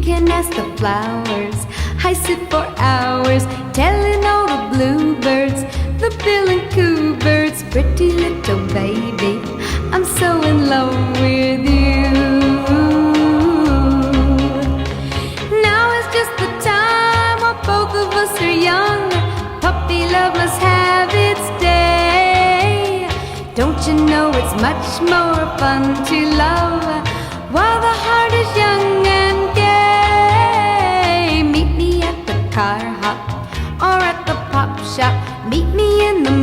can ask the flowers. I sit for hours telling all the bluebirds, the bill and coo birds, pretty little baby, I'm so in love with you. Now is just the time while both of us are young. Puppy love must have its day. Don't you know it's much more fun to love while the heart is young and gay? Meet me at the car hop or at the pop shop. Meet me in the